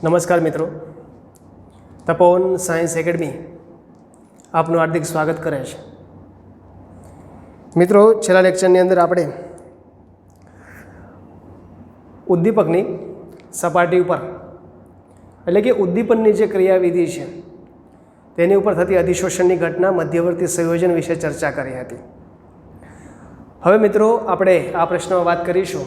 નમસ્કાર મિત્રો, તપોવન science academy આપનું હાર્દિક સ્વાગત કરે છે. મિત્રો, છેલ્લા લેક્ચરની અંદર આપણે ઉદ્દીપકની સપાટી ઉપર એટલે કે ઉદ્દીપનની જે ક્રિયાવિધિ છે તેની ઉપર થતી અધિશોષણની ઘટના મધ્યવર્તી સંયોજન વિશે ચર્ચા કરી હતી. હવે મિત્રો, આપણે આ પ્રશ્નમાં વાત કરીશું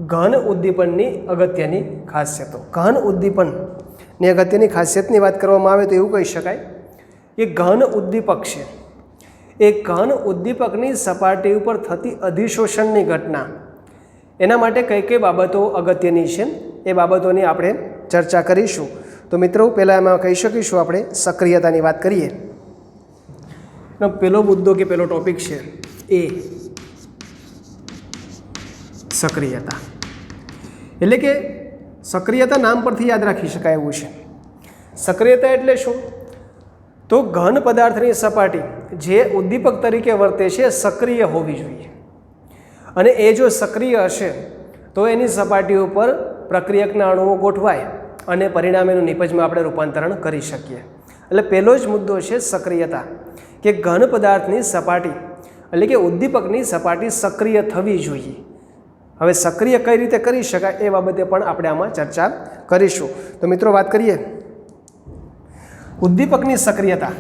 ગહન ઉદ્દીપનની અગત્યની ખાસિયતો. ગહન ઉદ્દીપનની અગત્યની ખાસિયતની વાત કરવામાં આવે તો એવું કહી શકાય કે ગહન ઉદ્દીપક છે એ ગહન ઉદ્દીપકની સપાટી ઉપર થતી અધિશોષણની ઘટના, એના માટે કઈ કઈ બાબતો અગત્યની છે એ બાબતોની આપણે ચર્ચા કરીશું. તો મિત્રો, પહેલાં એમાં કહી શકીશું આપણે સક્રિયતાની વાત કરીએ. પહેલો મુદ્દો કે પહેલો ટોપિક છે એ સક્રિયતા. એટલે કે સક્રિયતા નામ પરથી યાદ રાખી શકાય એવું છે. સક્રિયતા એટલે શું? તો ઘન પદાર્થની સપાટી જે ઉદ્દીપક તરીકે વર્તે છે સક્રિય હોવી જોઈએ, અને એ જો સક્રિય હશે તો એની સપાટી ઉપર પ્રક્રિયકના અણુઓ ગોઠવાય અને પરિણામે એનું નિપજમાં આપણે રૂપાંતરણ કરી શકીએ. એટલે પહેલો જ મુદ્દો છે સક્રિયતા, કે ઘન પદાર્થની સપાટી એટલે કે ઉદ્દીપકની સપાટી સક્રિય થવી જોઈએ. હવે સક્રિય કઈ રીતે કરી શકાય એ બાબતે પણ આપણે આમાં ચર્ચા કરીશું. તો મિત્રો, વાત કરીએ ઉદ્દીપકની સક્રિયતા.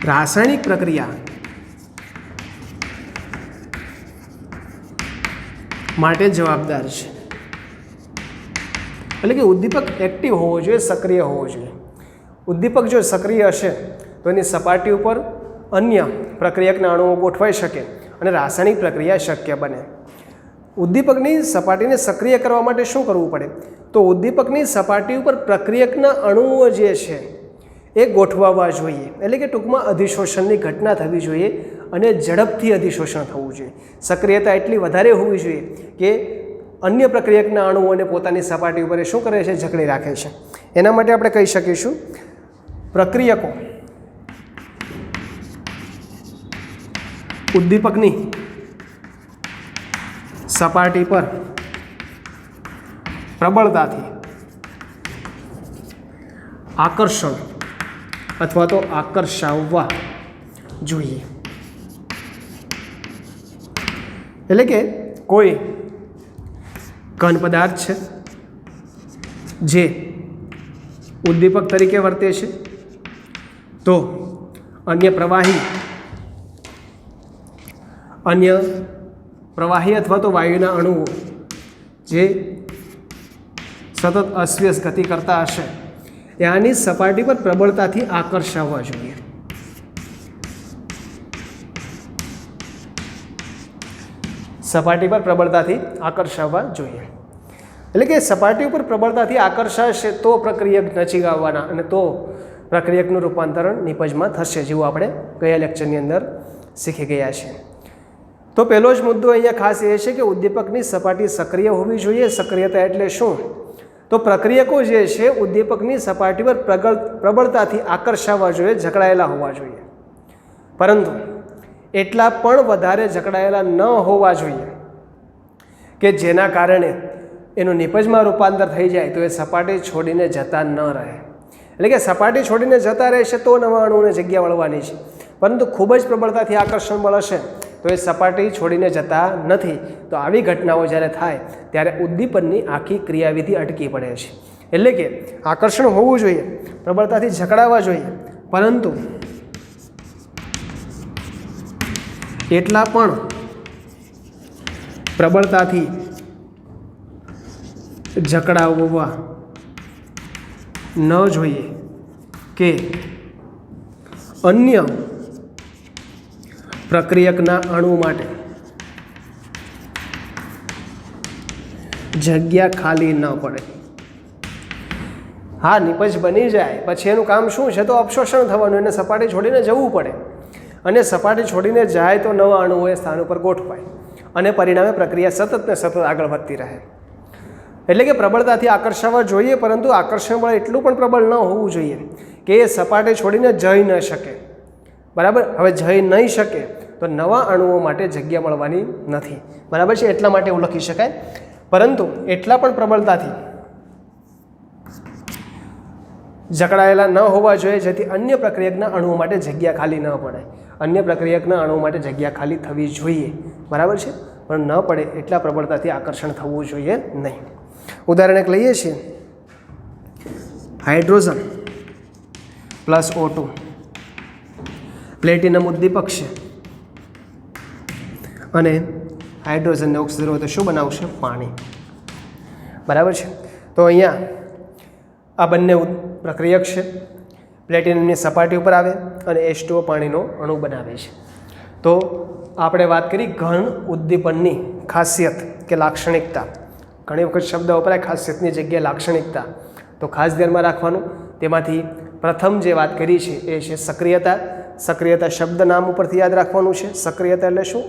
રાસાયણિક પ્રક્રિયા માટે જવાબદાર છે. એટલે કે ઉદ્દીપક એક્ટિવ હોવો જોઈએ, સક્રિય હોવો જોઈએ. ઉદ્દીપક જો સક્રિય હશે તો એની સપાટી ઉપર અન્ય પ્રક્રિયકના અણુઓ ગોઠવાઈ શકે અને રાસાયણિક પ્રક્રિયા શક્ય બને. ઉદ્દીપકની સપાટીને સક્રિય કરવા માટે શું કરવું પડે? તો ઉદ્દીપકની સપાટી ઉપર પ્રક્રિયકના અણુઓ જે છે એ ગોઠવાવા જોઈએ. એટલે કે ટૂંકમાં અધિશોષણની ઘટના થવી જોઈએ અને ઝડપથી અધિશોષણ થવું જોઈએ. સક્રિયતા એટલી વધારે હોવી જોઈએ કે અન્ય પ્રક્રિયકના અણુઓને પોતાની સપાટી ઉપર શું કરે છે? જકડી રાખે છે. એના માટે આપણે કહી શકીશું પ્રક્રિયકો ઉદ્દીપકની સપાટી પર પ્રબળતાથી આકર્ષણ અથવા તો આકર્ષાવવા જોઈએ. એટલે કે કોઈ ઘન પદાર્થ છે જે ઉદ્દીપક તરીકે વર્તે છે, તો અન્ય પ્રવાહી અથવા તો વાયુના અણુઓ જે સતત અશ્વ્યસ ગતિ કરતા હશે એ આની સપાટી પર પ્રબળતાથી આકર્ષાવવા જોઈએ. સપાટી પર પ્રબળતાથી આકર્ષાવવા જોઈએ. એટલે કે સપાટી ઉપર પ્રબળતાથી આકર્ષાશે તો પ્રક્રિયક નચી આવવાના અને તો પ્રક્રિયકનું રૂપાંતરણ નિપજમાં થશે, જેવું આપણે ગયા લેક્ચરની અંદર શીખી ગયા છીએ. તો પહેલો જ મુદ્દો અહીંયા ખાસ એ છે કે ઉદ્દીપકની સપાટી સક્રિય હોવી જોઈએ. સક્રિયતા એટલે શું? તો પ્રક્રિયકો જે છે ઉદ્દીપકની સપાટી પર પ્રબળતાથી આકર્ષાવવા જોઈએ, જકડાયેલા હોવા જોઈએ, પરંતુ એટલા પણ વધારે જકડાયેલા ન હોવા જોઈએ કે જેના કારણે એનું નિપજમાં રૂપાંતર થઈ જાય તો એ સપાટી છોડીને જતા ન રહે. એટલે કે સપાટી છોડીને જતા રહેશે તો નવા અણુઓને જગ્યા મળવાની છે, પરંતુ ખૂબ જ પ્રબળતાથી આકર્ષણ બળ હશે તો એ સપાટી છોડીને જતા નથી. તો આવી ઘટનાઓ જ્યારે થાય ત્યારે ઉદ્દીપનની આખી ક્રિયાવિધિ અટકી પડે છે. એટલે કે આકર્ષણ હોવું જોઈએ, પ્રબળતાથી જકડાવવા જોઈએ, પરંતુ એટલા પણ પ્રબળતાથી જકડાવવા ન જોઈએ કે અન્ય પ્રક્રિયકના અણુ માટે જગ્યા ખાલી ન પડે. હા, નિપજ બની જાય પછી એનું કામ શું છે? તો અવશોષણ થવાનું, એને સપાટી છોડીને જવું પડે, અને સપાટી છોડીને જાય તો નવા અણુઓ એ સ્થાન ઉપર ગોઠવાય અને પરિણામે પ્રક્રિયા સતત ને સતત આગળ વધતી રહે. એટલે કે પ્રબળતાથી આકર્ષાવવા જોઈએ, પરંતુ આકર્ષણ બળ એટલું પણ પ્રબળ ન હોવું જોઈએ કે એ સપાટી છોડીને જઈ ન શકે. બરાબર? હવે જઈ નહીં શકે તો નવા અણુઓ માટે જગ્યા મળવાની નથી, બરાબર છે, એટલા માટે એવું લખી શકાય. પરંતુ એટલા પણ પ્રબળતાથી જકડાયેલા ન હોવા જોઈએ જેથી અન્ય પ્રક્રિયકના અણુઓ માટે જગ્યા ખાલી ન પડે. અન્ય પ્રક્રિયકના અણુઓ માટે જગ્યા ખાલી થવી જોઈએ, બરાબર છે, પણ ન પડે એટલા પ્રબળતાથી આકર્ષણ થવું જોઈએ નહીં. ઉદાહરણ એક લઈએ છીએ, હાઇડ્રોજન પ્લસ O2, પ્લેટિનમ ઉદ્દીપક છે અને હાઇડ્રોજનને ઓક્સિજન હોય તો શું બનાવશે? પાણી, બરાબર છે. તો અહીંયા આ બંને પ્રક્રિયક છે, પ્લેટિનમની સપાટી ઉપર આવે અને H2O પાણીનો અણુ બનાવે છે. તો આપણે વાત કરી ઘન ઉદ્દીપનની ખાસિયત કે લાક્ષણિકતા. ઘણી વખત શબ્દ વપરાય ખાસિયતની જગ્યાએ લાક્ષણિકતા, તો ખાસ ધ્યાનમાં રાખવાનું. તેમાંથી પ્રથમ જે વાત કરી છે એ છે સક્રિયતા. સક્રિયતા શબ્દ નામ ઉપરથી યાદ રાખવાનું છે. સક્રિયતા એટલે શું?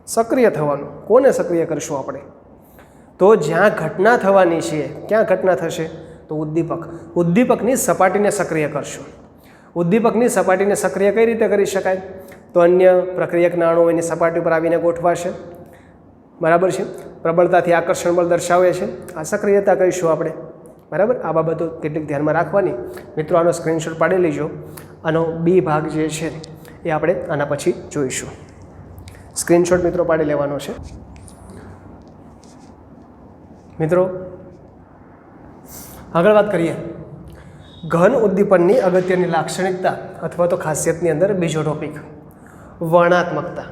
સક્રિય થવાનું. કોને સક્રિય કરશું આપણે? તો જ્યાં ઘટના થવાની છે, ક્યાં ઘટના થશે? તો ઉદ્દીપક. ઉદ્દીપકની સપાટીને સક્રિય કરશું. ઉદ્દીપકની સપાટીને સક્રિય કઈ રીતે કરી શકાય? તો અન્ય પ્રક્રિયકના અણુઓ એની સપાટી પર આવીને ગોઠવાશે, બરાબર છે, પ્રબળતાથી આકર્ષણ બળ દર્શાવે છે. આ સક્રિયતા કહીશું આપણે, બરાબર. આ બાબતો કેટલીક ધ્યાનમાં રાખવાની. મિત્રો આનો સ્ક્રીનશોટ પાડી લેજો. આનો બી ભાગ જે છે એ આપણે આના પછી જોઈશું. સ્ક્રીનશોટ મિત્રો પાડી લેવાનો છે. મિત્રો આગળ વાત કરીએ. ઘન ઉદ્દીપનની અગત્યની લાક્ષણિકતા અથવા તો ખાસિયતની અંદર બીજો ટોપિક વર્ણાત્મકતા.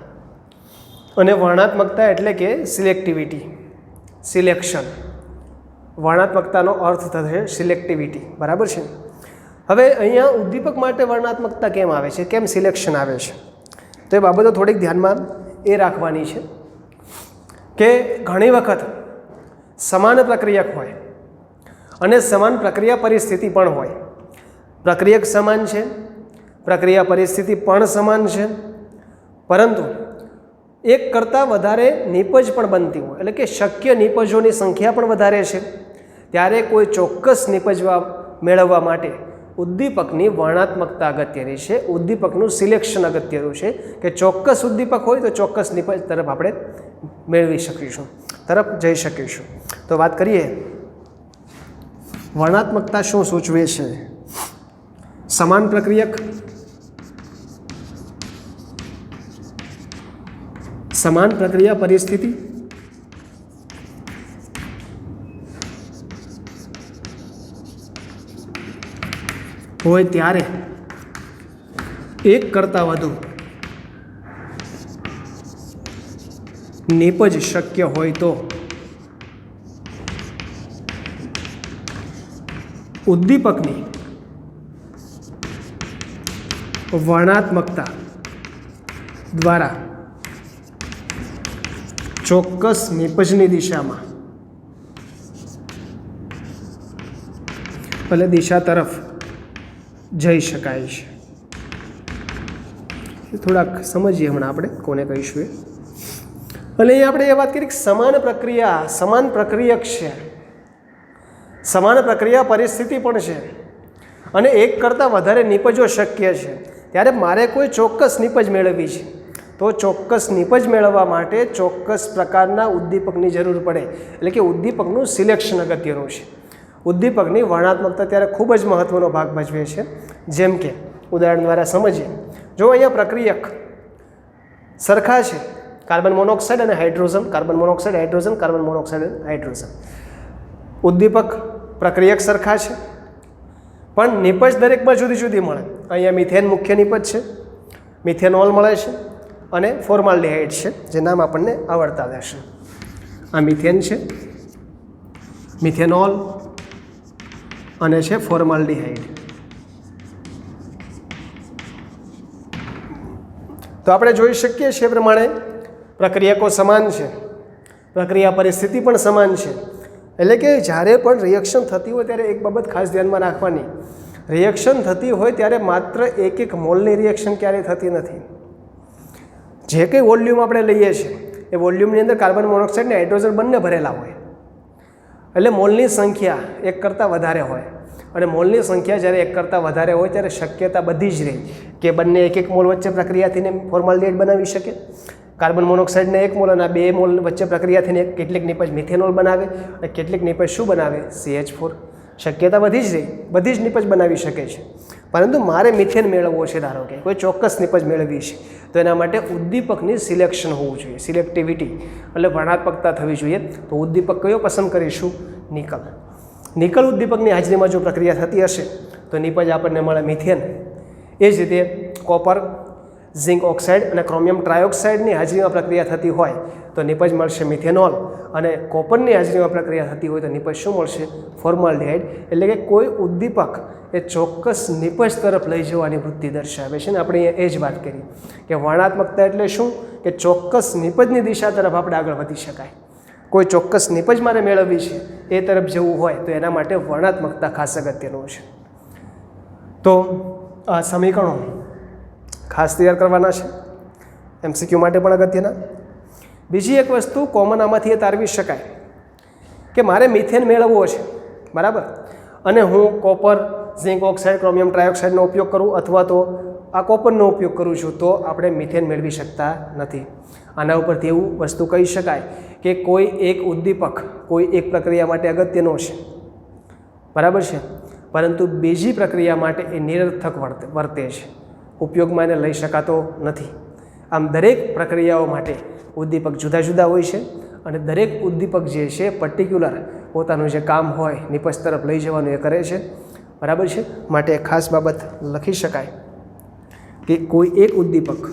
અને વર્ણાત્મકતા એટલે કે સિલેક્ટિવિટી, સિલેક્શન. વર્ણાત્મકતાનો અર્થ થશે સિલેક્ટિવિટી, બરાબર છે. હવે અહીંયા ઉદ્દીપક માટે વર્ણાત્મકતા કેમ આવે છે, કેમ સિલેક્શન આવે છે, તો એ બાબતો થોડીક ધ્યાનમાં એ રાખવાની છે કે ઘણી વખત સમાન પ્રક્રિયક હોય અને સમાન પ્રક્રિયા પરિસ્થિતિ પણ હોય. પ્રક્રિયક સમાન છે, પ્રક્રિયા પરિસ્થિતિ પણ સમાન છે, પરંતુ એક કરતાં વધારે નિપજ પણ બનતી હોય, એટલે કે શક્ય નિપજોની સંખ્યા પણ વધારે છે. ત્યારે કોઈ ચોક્કસ નિપજ મેળવવા માટે ઉદ્દીપકની વર્ણાત્મકતા અગત્યની છે. ઉદ્દીપકનું સિલેક્શન અગત્યનું છે કે ચોક્કસ ઉદ્દીપક હોય તો ચોક્કસ નિપજ તરફ આપણે મેળવી શકીશું, તરફ જઈ શકીશું. તો વાત કરીએ વર્ણાત્મકતા શું સૂચવે છે. સમાન પ્રક્રિયક, સમાન પ્રક્રિયા પરિસ્થિતિ, હોય ત્યારે એક કરતાં વધુ નિપજ શક્ય હોય તો ઉદ્દીપકની વર્ણાત્મકતા દ્વારા ચોક્કસ નિપજની દિશામાં એટલે દિશા તરફ જઈ શકાય છે. થોડાક સમજીએ હમણાં આપણે કોને કહીશું એ. અને અહીં આપણે એ વાત કરી કે સમાન પ્રક્રિયા, સમાન પ્રક્રિયક છે, સમાન પ્રક્રિયા પરિસ્થિતિ પણ છે અને એક કરતાં વધારે નિપજો શક્ય છે. ત્યારે મારે કોઈ ચોક્કસ નિપજ મેળવવી છે, તો ચોક્કસ નિપજ મેળવવા માટે ચોક્કસ પ્રકારના ઉદ્દીપકની જરૂર પડે. એટલે કે ઉદ્દીપકનું સિલેક્શન અગત્યનું છે. ઉદ્દીપકની વર્ણાત્મકતા ત્યારે ખૂબ જ મહત્ત્વનો ભાગ ભજવે છે. જેમ કે ઉદાહરણ દ્વારા સમજીએ. જો અહીંયા પ્રક્રિયક સરખા છે, કાર્બન મોનોક્સાઇડ અને hydrogen, carbon monoxide hydrogen, carbon monoxide hydrogen. ઉદ્દીપક પ્રક્રિયક સરખા છે પણ નિપજ દરેકમાં જુદી જુદી મળે. અહીંયા મિથેન મુખ્ય નિપજ છે, મિથેનોલ મળે છે અને ફોર્માલ્ડિહાઇડ છે, જે નામ આપણને આવડતા રહેશે. આ મિથેન છે, મિથેનોલ અને છે ફોર્માલ્ડિહાઇડ. તો આપણે જોઈ શકીએ છીએ એ પ્રમાણે પ્રક્રિયકો સમાન છે, પ્રક્રિયા પરિસ્થિતિ પણ સમાન છે. એટલે કે જ્યારે પણ રિએક્શન થતી હોય ત્યારે એક બાબત ખાસ ધ્યાનમાં રાખવાની, રિએક્શન થતી હોય ત્યારે માત્ર એક એક મોલની રિએક્શન ક્યારેય થતી નથી. જે કંઈ વોલ્યુમ આપણે લઈએ છીએ એ વોલ્યુમની અંદર કાર્બન મોનોક્સાઇડ અને હાઇડ્રોજન બંને ભરેલા હોય, એટલે મોલની સંખ્યા એક કરતાં વધારે હોય. અને મોલની સંખ્યા જ્યારે એક કરતાં વધારે હોય ત્યારે શક્યતા બધી જ રહે કે બંને 1-1 મોલ વચ્ચે પ્રક્રિયા થઈને ફોર્માલ્ડિહાઇડ બનાવી શકે? કાર્બન મોનોક્સાઇડને 1 મોલ અને 2 મોલ વચ્ચે પ્રક્રિયા થઈને કેટલીક નિપજ મિથેનોલ બનાવે અને કેટલીક નિપજ શું બનાવે? CH4. શક્યતા બધી જ રહી, બધી જ નિપજ બનાવી શકે છે, પરંતુ મારે મિથેન મેળવવો છે, ધારો કે કોઈ ચોક્કસ નિપજ મેળવવી છે, તો એના માટે ઉદ્દીપકની સિલેક્શન હોવું જોઈએ, સિલેક્ટિવિટી એટલે વર્ણાત્મકતા થવી જોઈએ. તો ઉદ્દીપક કયો પસંદ કરીશું? નિકલ. નિકલ ઉદ્દીપકની હાજરીમાં જો પ્રક્રિયા થતી હશે તો નિપજ આપણને મળે મિથેન. એ જ રીતે કોપર, ઝિંક ઓક્સાઇડ અને ક્રોમિયમ ટ્રાયોક્સાઇડની હાજરીમાં પ્રક્રિયા થતી હોય તો નિપજ મળશે મિથેનોલ, અને કોપરની હાજરીમાં પ્રક્રિયા થતી હોય તો નિપજ શું મળશે? ફોર્માલ્ડિહાઇડ. એટલે કે કોઈ ઉદ્દીપક એ ચોક્કસ નિપજ તરફ લઈ જવાની વૃત્તિ દર્શાવે છે ને. આપણે અહીંયા એ જ વાત કરી કે વર્ણાત્મકતા એટલે શું? કે ચોક્કસ નિપજની દિશા તરફ આપણે આગળ વધી શકાય. કોઈ ચોક્કસ નિપજ મારે મેળવવી છે, એ તરફ જવું હોય તો એના માટે વર્ણાત્મકતા ખાસ અગત્યનું છે. તો આ સમીકરણો ખાસ તૈયાર કરવાના છે, MCQ માટે પણ અગત્યના. બીજી એક વસ્તુ કોમન આમાંથી એ તારવી શકાય કે મારે મિથેન મેળવવો છે, બરાબર, અને હું કોપર, ઝિંક ઓક્સાઇડ, ક્રોમિયમ ટ્રાયોક્સાઇડનો ઉપયોગ કરું અથવા તો આ કોપરનો ઉપયોગ કરું છું, તો આપણે મિથેન મેળવી શકતા નથી. આના ઉપરથી એવું વસ્તુ કહી શકાય કે કોઈ એક ઉદ્દીપક કોઈ એક પ્રક્રિયા માટે અગત્યનો છે, બરાબર છે, પરંતુ બીજી પ્રક્રિયા માટે એ નિરર્થક વર્તે છે, ઉપયોગમાં એને લઈ શકાતો નથી. આમ દરેક પ્રક્રિયાઓ માટે ઉદ્દીપક જુદા જુદા હોય છે અને દરેક ઉદ્દીપક જે છે પર્ટિક્યુલર પોતાનું જે કામ હોય નિપજ તરફ લઈ જવાનું એ કરે છે, બરાબર છે. માટે ખાસ બાબત લખી શકાય કે કોઈ એક ઉદ્દીપક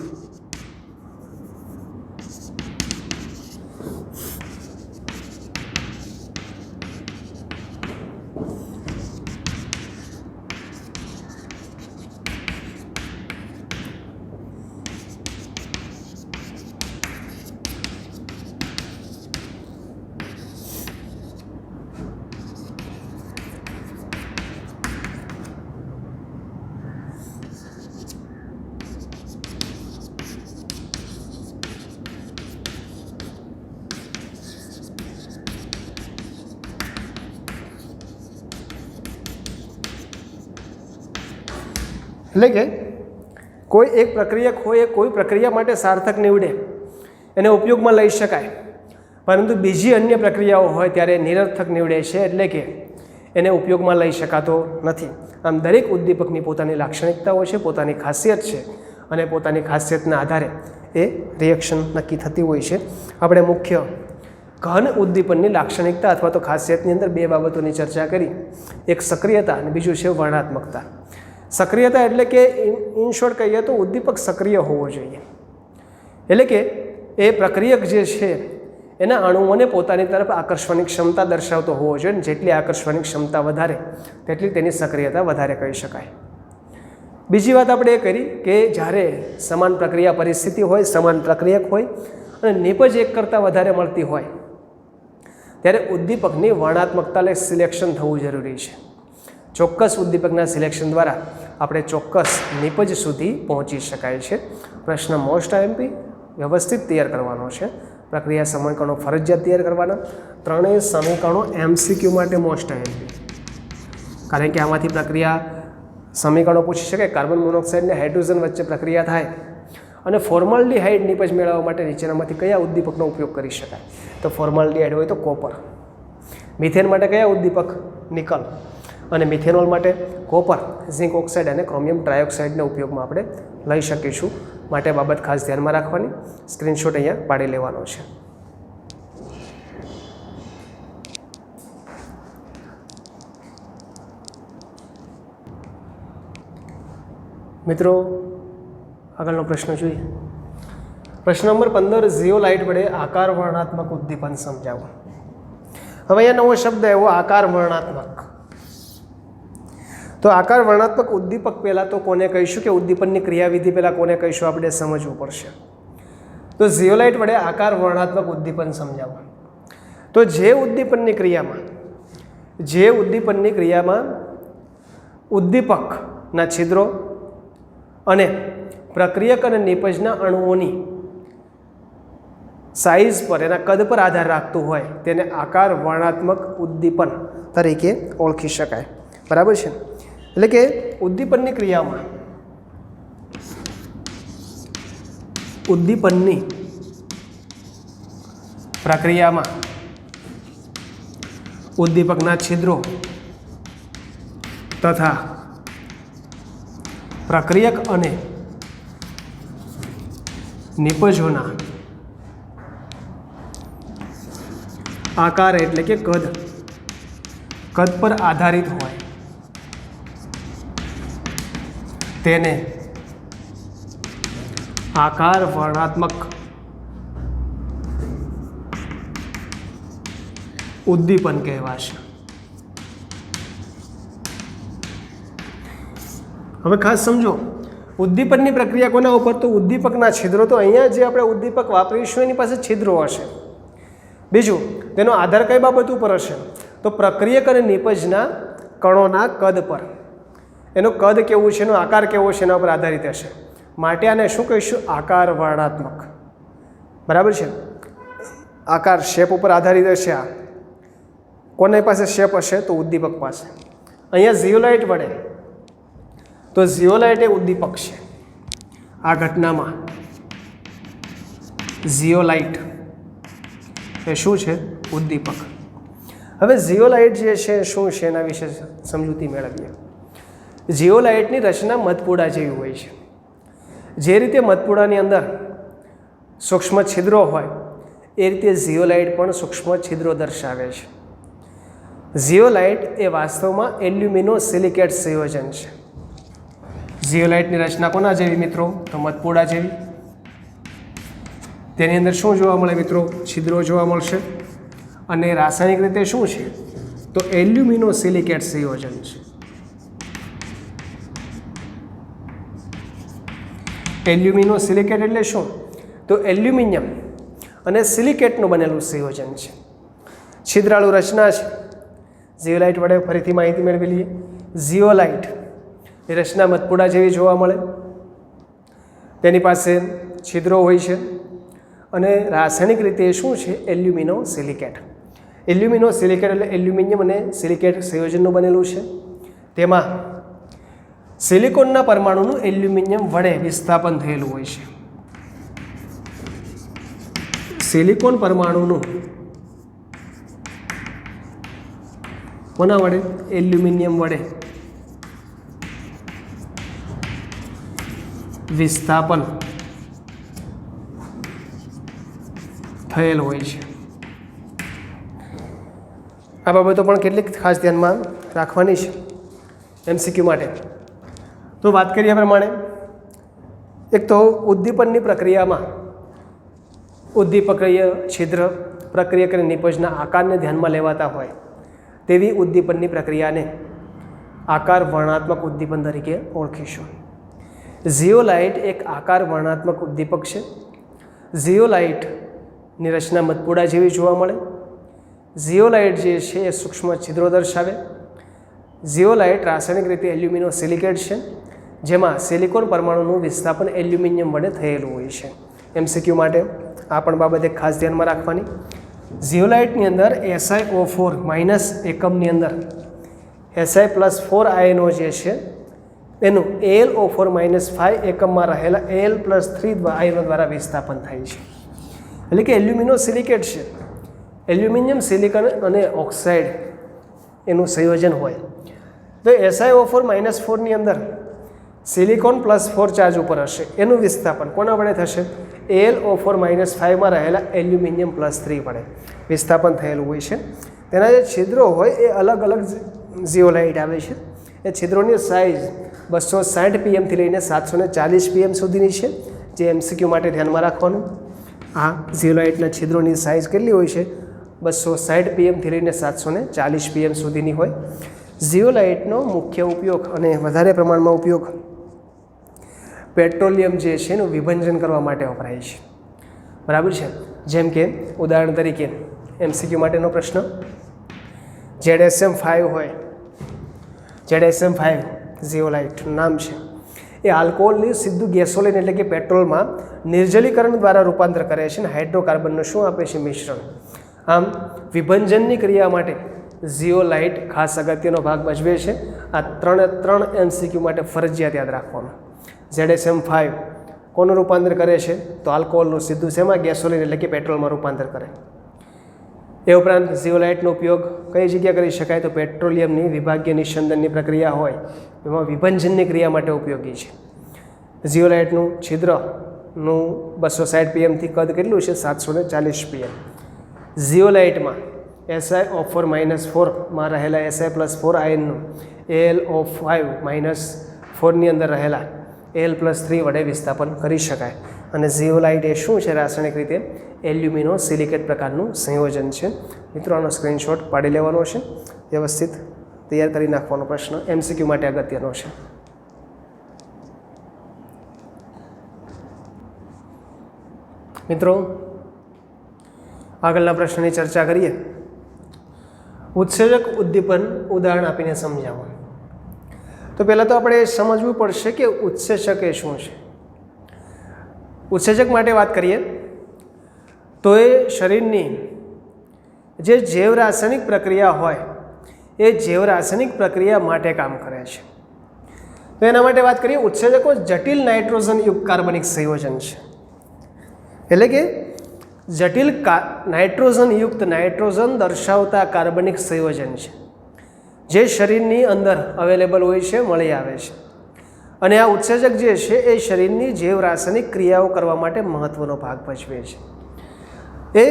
એટલે કે કોઈ એક પ્રક્રિયક હોય એ કોઈ પ્રક્રિયા માટે સાર્થક નીવડે એને ઉપયોગમાં લઈ શકાય, પરંતુ બીજી અન્ય પ્રક્રિયાઓ હોય ત્યારે નિરર્થક નીવડે છે, એટલે કે એને ઉપયોગમાં લઈ શકાતો નથી. આમ દરેક ઉદ્દીપકની પોતાની લાક્ષણિકતાઓ છે, પોતાની ખાસિયત છે, અને પોતાની ખાસિયતના આધારે એ રિએક્શન નક્કી થતી હોય છે. આપણે મુખ્ય ઘન ઉદ્દીપનની લાક્ષણિકતા અથવા તો ખાસિયતની અંદર બે બાબતોની ચર્ચા કરી, એક સક્રિયતા અને બીજું છે વર્ણાત્મકતા. સક્રિયતા એટલે કે ઇન શોર્ટ કહીએ તો ઉદ્દીપક સક્રિય હોવો જોઈએ, એટલે કે એ પ્રક્રિયક જે છે એના અણુઓને પોતાની તરફ આકર્ષવાની ક્ષમતા દર્શાવતો હોવો જોઈએ, અને જેટલી આકર્ષવાની ક્ષમતા વધારે તેટલી તેની સક્રિયતા વધારે કહી શકાય. બીજી વાત આપણે એ કરી કે જ્યારે સમાન પ્રક્રિયા પરિસ્થિતિ હોય, સમાન પ્રક્રિયક હોય અને નિપજ એક કરતાં વધારે મળતી હોય ત્યારે ઉદ્દીપકની વર્ણાત્મકતા સિલેક્શન થવું જરૂરી છે. ચોક્કસ ઉદ્દીપકના સિલેક્શન દ્વારા આપણે ચોક્કસ નિપજ સુધી પહોંચી શકાય છે. પ્રશ્ન મોસ્ટ આઈએમપી વ્યવસ્થિત તૈયાર કરવાનો છે, પ્રક્રિયા સમીકરણો ફરજિયાત તૈયાર કરવાના. ત્રણેય સમીકરણો MCQ માટે મોસ્ટ આઈએમપી, કારણ કે આમાંથી પ્રક્રિયા સમીકરણો પૂછી શકે. કાર્બન મોનોક્સાઇડ અને હાઇડ્રોજન વચ્ચે પ્રક્રિયા થાય અને ફોર્માલ્ડિહાઇડ નિપજ મેળવવા માટે નીચેનામાંથી કયા ઉદ્દીપકનો ઉપયોગ કરી શકાય? તો ફોર્માલ્ડિહાઇડ હોય તો કોપર. મિથેન માટે કયા ઉદ્દીપક? નિકલ. અને મિથેનોલ માટે કોપર, ઝિંક ઓક્સાઇડ અને ક્રોમિયમ ટ્રાયોક્સાઇડના ઉપયોગમાં આપણે લઈ શકીશું. માટે બાબત ખાસ ધ્યાનમાં રાખવાની, સ્ક્રીનશોટ અહીંયા પાડી લેવાનો છે. મિત્રો આગળનો પ્રશ્ન જોઈએ. પ્રશ્ન નંબર 15, ઝિયોલાઇટ વડે આકાર વર્ણાત્મક ઉદ્દીપન સમજાવો. હવે અહીંયા નવો શબ્દ એવો આકાર વર્ણાત્મક. તો આકાર વર્ણાત્મક ઉદ્દીપક પહેલાં તો કોને કહીશું, કે ઉદ્દીપનની ક્રિયાવિધિ પહેલાં કોને કહીશું આપણે સમજવું પડશે. તો ઝિયોલાઇટ વડે આકાર વર્ણાત્મક ઉદ્દીપન સમજાવો. તો જે ઉદ્દીપનની ક્રિયામાં ઉદ્દીપકના છિદ્રો અને પ્રક્રિયક અને નિપજના અણુઓની સાઇઝ પર, એના કદ પર આધાર રાખતું હોય તેને આકાર વર્ણાત્મક ઉદ્દીપન તરીકે ઓળખી શકાય, બરાબર છે. એટલે કે ઉદ્દીપનની ક્રિયામાં ઉદ્દીપનની પ્રક્રિયામાં ઉદ્દીપકના છિદ્રો તથા પ્રક્રિયક અને નિપજોના આકાર એટલે કે કદ પર આધારિત હોય તેને આકાર વર્ણનાત્મક ઉદ્દીપન કહેવાશે. હવે ખાસ સમજો ઉદ્દીપનની પ્રક્રિયા કોના ઉપર? તો ઉદ્દીપકના છિદ્રો. તો અહીંયા જે આપણે ઉદ્દીપક વાપરીશું એની પાસે છિદ્રો હશે. બીજું, તેનો આધાર કઈ બાબત ઉપર હશે? તો પ્રક્રિયક અને નિપજના કણોના કદ પર. એનું કદ કેવું છે, એનો આકાર કેવો છે, એના ઉપર આધારિત હશે. માટે આને શું કહીશું? આકાર વર્ણનાત્મક. બરાબર છે? આકાર શેપ ઉપર આધારિત હશે. આ કોની પાસે શેપ હશે? તો ઉદ્દીપક પાસે. અહીંયા ઝિયોલાઇટ વડે, તો ઝિયોલાઇટ એ ઉદ્દીપક છે. આ ઘટનામાં ઝિયોલાઇટ એ શું છે? ઉદ્દીપક. હવે ઝિયોલાઇટ જે છે શું છે એના વિશે સમજૂતી મેળવીએ. ઝિયોલાઇટની રચના મધપૂડા જેવી હોય છે. જે રીતે મધપૂડાની અંદર સૂક્ષ્મ છિદ્રો હોય એ રીતે ઝિયોલાઇટ પણ સૂક્ષ્મ છિદ્રો દર્શાવે છે. ઝિયોલાઇટ એ વાસ્તવમાં એલ્યુમિનો સિલિકેટ સંયોજન છે. ઝિયોલાઇટની રચના કોના જેવી મિત્રો? તો મધપૂડા જેવી. તેની અંદર શું જોવા મળે મિત્રો? છિદ્રો જોવા મળશે. અને રાસાયણિક રીતે શું છે? તો એલ્યુમિનો સિલિકેટ સંયોજન છે. એલ્યુમિનો સિલિકેટ એટલે શું? તો એલ્યુમિનિયમ અને સિલિકેટનું બનેલું સંયોજન છે. છિદ્રાળુ રચના છે. ઝિયોલાઇટ વડે ફરીથી માહિતી મેળવી લઈએ. ઝિયોલાઇટ એ રચના મધપૂડા જેવી જોવા મળે. તેની પાસે છિદ્રો હોય છે અને રાસાયણિક રીતે શું છે? એલ્યુમિનો સિલિકેટ. એલ્યુમિનો સિલિકેટ એટલે એલ્યુમિનિયમ અને સિલિકેટ સંયોજનનું બનેલું છે. તેમાં સિલિકોનના પરમાણુનું એલ્યુમિનિયમ વડે વિસ્થાપન થયેલું હોય છે. સિલિકોન પરમાણુનું કોના વડે? એલ્યુમિનિયમ વડે વિસ્થાપન થયેલ હોય છે. આ બાબતો પણ કેટલીક ખાસ ધ્યાનમાં રાખવાની છે એમસીક્યુ માટે. તો વાત કરીએ પ્રમાણે, એક તો ઉદ્દીપનની પ્રક્રિયામાં ઉદ્દીપકીય છિદ્ર પ્રક્રિયક અને નિપજના આકારને ધ્યાનમાં લેવાતા હોય તેવી ઉદ્દીપનની પ્રક્રિયાને આકાર વર્ણનાત્મક ઉદ્દીપન તરીકે ઓળખીશું. ઝિયોલાઇટ એક આકાર વર્ણનાત્મક ઉદ્દીપક છે. ઝિયોલાઇટની રચના મધપૂડા જેવી જોવા મળે. ઝિયોલાઇટ જે છે એ સૂક્ષ્મ છિદ્રો દર્શાવે. ઝિયોલાઇટ રાસાયણિક રીતે એલ્યુમિનો સિલિકેટ છે, જેમાં સિલિકોન પરમાણુનું વિસ્થાપન એલ્યુમિનિયમ વડે થયેલું હોય છે. એમસીક્યુ માટે આ પણ બાબત એક ખાસ ધ્યાનમાં રાખવાની. ઝિયોલાઇટની અંદર SiO4- એકમની અંદર Si+4 આયનો જે છે એનું AlO4- એકમમાં રહેલા Al+3 આયનો દ્વારા વિસ્થાપન થાય છે. એટલે કે એલ્યુમિનો સિલિકેટ છે. એલ્યુમિનિયમ સિલિકોન અને ઓક્સાઇડ એનું સંયોજન હોય. તો SiO4- ની અંદર સિલિકોન +4 ચાર્જ ઉપર હશે. એનું વિસ્થાપન કોના વડે થશે? AlO4- માં રહેલા એલ્યુમિનિયમ +3 વડે વિસ્થાપન થયેલું હોય છે. તેના જે છિદ્રો હોય એ અલગ અલગ ઝિયોલાઇટ આવે છે. એ છિદ્રોની સાઇઝ 260 pm થી લઈને 740 pm સુધીની છે, જે એમસીક્યુ માટે ધ્યાનમાં રાખવાનું. આ ઝિયોલાઇટના છિદ્રોની સાઇઝ કેટલી હોય છે? 260 pm થી લઈને 740 pm સુધીની હોય. ઝિયોલાઇટનો મુખ્ય ઉપયોગ અને વધારે પ્રમાણમાં ઉપયોગ પેટ્રોલિયમ જે છે એનું વિભંજન કરવા માટે વપરાય છે. બરાબર છે? જેમ કે ઉદાહરણ તરીકે એમસીક્યુ માટેનો પ્રશ્ન, ZSM-5 હોય. ZSM-5 ઝિયોલાઇટનું નામ છે. એ આલ્કોહોલની સીધું ગેસોલિન એટલે કે પેટ્રોલમાં નિર્જલીકરણ દ્વારા રૂપાંતર કરે છે અને હાઇડ્રોકાર્બનનું શું આપે છે? મિશ્રણ. આમ વિભંજનની ક્રિયા માટે ઝિયોલાઇટ ખાસ અગત્યનો ભાગ ભજવે છે. આ ત્રણ એમસીક્યુ માટે ફરજિયાત યાદ રાખવાનું. ZSM-5 કોનું રૂપાંતર કરે છે? તો આલ્કોહોલનું સીધું શેમાં? ગેસોલિન એટલે કે પેટ્રોલમાં રૂપાંતર કરે. એ ઉપરાંત ઝીઓલાઇટનો ઉપયોગ કઈ જગ્યાએ કરી શકાય? તો પેટ્રોલિયમની વિભાગીય નિસ્યંદનની પ્રક્રિયા હોય એમાં વિભંજનની ક્રિયા માટે ઉપયોગી છે. ઝીઓલાઇટનું છિદ્રનું 260 pmથી કદ કેટલું છે? 740 pm. ઝીઓલાઇટમાં Si O4-4માં રહેલા Si+4 આયનનું Al O5-4ની અંદર રહેલા Al+3 વડે વિસ્થાપન કરી શકાય. અને ઝીઓલાઇટ એ શું છે? રાસાયણિક રીતે એલ્યુમિનો સિલિકેટ પ્રકારનું સંયોજન છે. મિત્રો આનો સ્ક્રીનશોટ પાડી લેવાનો છે, વ્યવસ્થિત તૈયાર કરી નાખવાનો. પ્રશ્ન MCQ માટે અગત્યનો છે. મિત્રો આગળના પ્રશ્નની ચર્ચા કરીએ. ઉત્સેચક ઉદ્દીપન ઉદાહરણ આપીને સમજાવો. તો પહેલાં તો આપણે સમજવું પડશે કે ઉત્સેચક એ શું છે. ઉત્સેચક માટે વાત કરીએ તો એ શરીરની જે જૈવ રાસાયણિક પ્રક્રિયા હોય એ જૈવ રાસાયણિક પ્રક્રિયા માટે કામ કરે છે. તો એના માટે વાત કરીએ, ઉત્સેચકો જટિલ નાઇટ્રોજનયુક્ત કાર્બનિક સંયોજન છે. એટલે કે જટિલ નાઇટ્રોજનયુક્ત નાઇટ્રોજન દર્શાવતા કાર્બનિક સંયોજન છે જે શરીરની અંદર અવેલેબલ હોય છે, મળી આવે છે. અને આ ઉત્સેચક જે છે એ શરીરની જૈવ રાસાયણિક ક્રિયાઓ કરવા માટે મહત્વનો ભાગ ભજવે છે. એ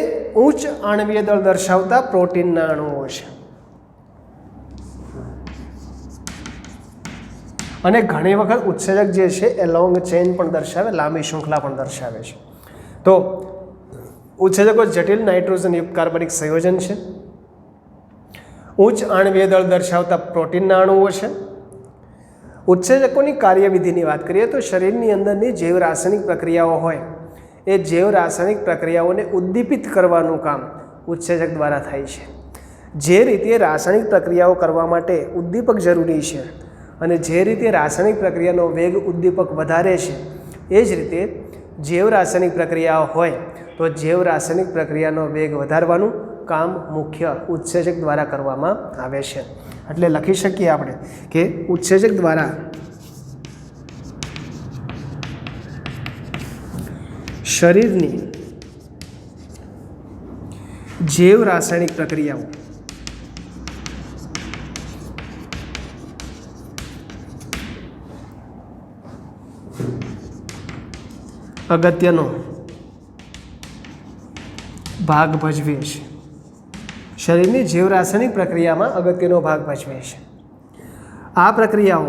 ઉચ્ચ આણ્વીય દળ દર્શાવતા પ્રોટીનના અણુઓ છે. અને ઘણી વખત ઉત્સેચક જે છે એ લોંગ ચેઇન પણ દર્શાવે, લાંબી શૃંખલા પણ દર્શાવે છે. તો ઉત્સેચકો જટિલ નાઇટ્રોજનયુક્ત કાર્બનિક સંયોજન છે, ઉચ્ચ આણ્વીય દળ દર્શાવતા પ્રોટીનના અણુઓ છે. ઉત્સેચકોની કાર્યવિધિની વાત કરીએ તો શરીરની અંદરની જૈવ રાસાયણિક પ્રક્રિયાઓ હોય એ જૈવ રાસાયણિક પ્રક્રિયાઓને ઉદ્દીપિત કરવાનું કામ ઉત્સેચક દ્વારા થાય છે. જે રીતે રાસાયણિક પ્રક્રિયાઓ કરવા માટે ઉદ્દીપક જરૂરી છે અને જે રીતે રાસાયણિક પ્રક્રિયાનો વેગ ઉદ્દીપક વધારે છે, એ જ રીતે જૈવ રાસાયણિક પ્રક્રિયાઓ હોય તો જૈવ રાસાયણિક પ્રક્રિયાનો વેગ વધારવાનું કામ મુખ્ય ઉત્સેચક દ્વારા કરવામાં આવે છે. એટલે લખી શકીએ આપણે કે ઉત્સેચક દ્વારા શરીરની જૈવ રાસાયણિક પ્રક્રિયાઓ અગત્યનો ભાગ ભજવે છે. શરીરની જૈવ રાસાયણિક પ્રક્રિયામાં અગત્યનો ભાગ ભજવે છે. આ પ્રક્રિયાઓ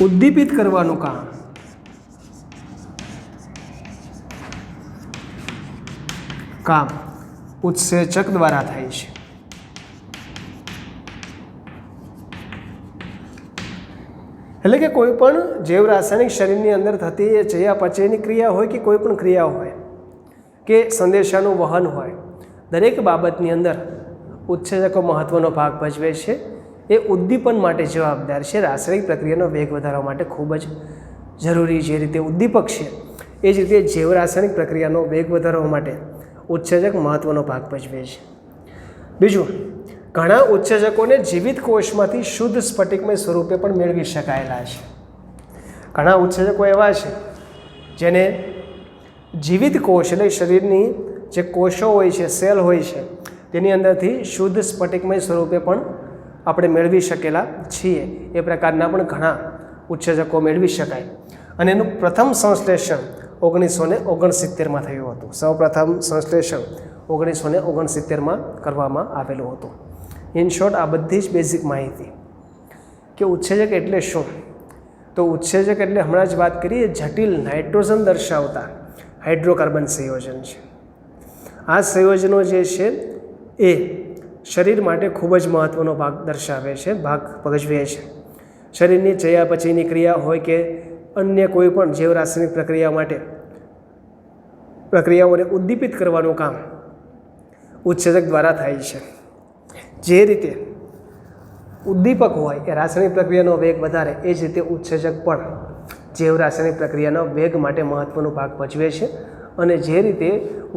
ઉદ્દીપિત કરવાનું કામ ઉત્સેચક દ્વારા થાય છે. એટલે કે કોઈ પણ જૈવ રાસાયણિક શરીરની અંદર થતી એ ચયાપચયની ક્રિયા હોય કે કોઈ પણ ક્રિયા હોય કે સંદેશાનું વહન હોય, દરેક બાબતની અંદર ઉત્સેચકો મહત્ત્વનો ભાગ ભજવે છે. એ ઉદ્દીપન માટે જવાબદાર છે. રાસાયણિક પ્રક્રિયાનો વેગ વધારવા માટે ખૂબ જ જરૂરી જે રીતે ઉદ્દીપક છે એ જ રીતે જૈવ રાસાયણિક પ્રક્રિયાનો વેગ વધારવા માટે ઉત્સેચક મહત્ત્વનો ભાગ ભજવે છે. બીજું, ઘણા ઉત્સેચકોને જીવિત કોષમાંથી શુદ્ધ સ્ફટિકમય સ્વરૂપે પણ મેળવી શકાયેલા છે. ઘણા ઉત્સેચકો એવા છે જેને જીવિત કોષ એટલે શરીરની જે કોષો હોય છે, સેલ હોય છે, તેની અંદરથી શુદ્ધ સ્ફટિકમય સ્વરૂપે પણ આપણે મેળવી શકેલા છીએ. એ પ્રકારના પણ ઘણા ઉત્સેચકો મેળવી શકાય. અને એનું પ્રથમ સંશ્લેષણ 1969માં થયું હતું. સૌપ્રથમ સંશ્લેષણ 1969માં કરવામાં આવેલું હતું. ઇન શોર્ટ, આ બધી જ બેઝિક માહિતી કે ઉત્સેચક એટલે શું. તો ઉત્સેચક એટલે હમણાં જ વાત કરીએ જટિલ નાઇટ્રોજન દર્શાવતા હાઇડ્રોકાર્બન સંયોજન છે. આ સંયોજનો જે છે એ શરીર માટે ખૂબ જ મહત્ત્વનો ભાગ દર્શાવે છે, ભાગ ભજવે છે. શરીરની ચયાપચયની ક્રિયા હોય કે અન્ય કોઈ પણ જૈવ રાસાયણિક પ્રક્રિયા માટે પ્રક્રિયાઓને ઉદ્દીપિત કરવાનું કામ ઉત્સેચક દ્વારા થાય છે. જે રીતે ઉદ્દીપક હોય એ રાસાયણિક પ્રક્રિયાનો વેગ વધારે, એ જ રીતે ઉત્સેચક પણ જૈવ રાસાયણિક પ્રક્રિયાનો વેગ માટે મહત્ત્વનો ભાગ ભજવે છે. અને જે રીતે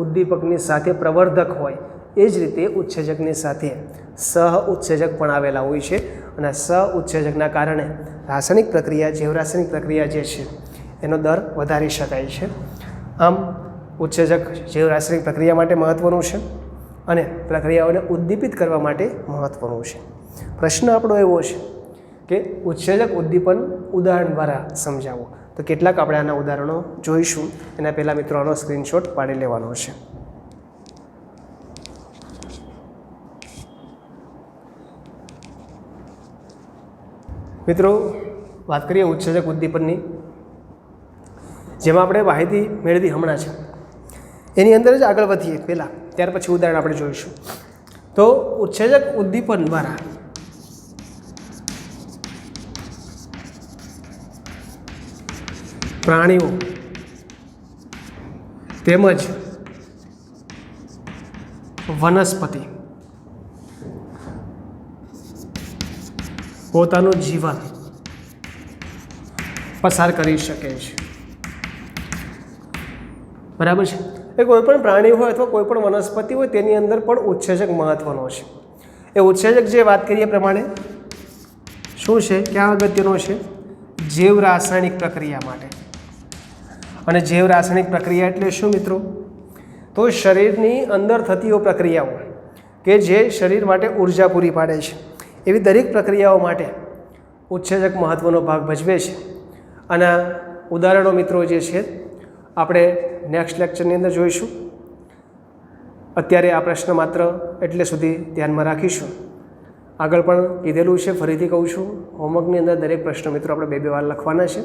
ઉદ્દીપકની સાથે પ્રવર્ધક હોય એ જ રીતે ઉત્સેચકની સાથે સહ ઉત્સેચક પણ આવેલા હોય છે. અને સહ-ઉત્સેચકના કારણે રાસાયણિક પ્રક્રિયા જૈવરાસાયણિક પ્રક્રિયા જે છે એનો દર વધારી શકાય છે. આમ ઉત્સેચક જૈવરાસાયણિક પ્રક્રિયા માટે મહત્ત્વનું છે અને પ્રક્રિયાઓને ઉદ્દીપિત કરવા માટે મહત્ત્વનું છે. પ્રશ્ન આપણો એવો છે કે ઉત્સેચક ઉદ્દીપન ઉદાહરણ દ્વારા સમજાવો. તો કેટલાક આપણે આના ઉદાહરણો જોઈશું. એના પહેલાં મિત્રો આનો સ્ક્રીનશોટ પાડી લેવાનો છે. મિત્રો વાત કરીએ ઉત્સેચક ઉદ્દીપનની, જેમાં આપણે માહિતી મેળવી હમણાં છે એની અંદર જ આગળ વધીએ પહેલાં, ત્યાર પછી ઉદાહરણ આપણે જોઈશું. તો ઉત્સેચક ઉદ્દીપન દ્વારા પ્રાણીઓ તેમજ વનસ્પતિ પોતાનું જીવન પસાર કરી શકે છે. બરાબર છે. એ કોઈપણ પ્રાણી હોય અથવા કોઈપણ વનસ્પતિ હોય તેની અંદર પણ ઉત્સેચક મહત્ત્વનો છે. એ ઉત્સેચક જે વાત કરીએ પ્રમાણે શું છે, ક્યાં અગત્યનો છે? જૈવ રાસાયણિક પ્રક્રિયા માટે. અને જૈવ રાસાયણિક પ્રક્રિયા એટલે શું મિત્રો? તો શરીરની અંદર થતી એવી પ્રક્રિયાઓ કે જે શરીર માટે ઉર્જા પૂરી પાડે છે, એવી દરેક પ્રક્રિયાઓ માટે ઉત્સેચક મહત્ત્વનો ભાગ ભજવે છે. અને ઉદાહરણો મિત્રો જે છે આપણે નેક્સ્ટ લેક્ચરની અંદર જોઈશું. અત્યારે આ પ્રશ્ન માત્ર એટલે સુધી ધ્યાનમાં રાખીશું. આગળ પણ કીધેલું છે, ફરીથી કહું છું, હોમવર્કની અંદર દરેક પ્રશ્ન મિત્રો આપણે બે વાર લખવાના છે.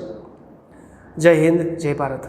જય હિન્દ, જય ભારત.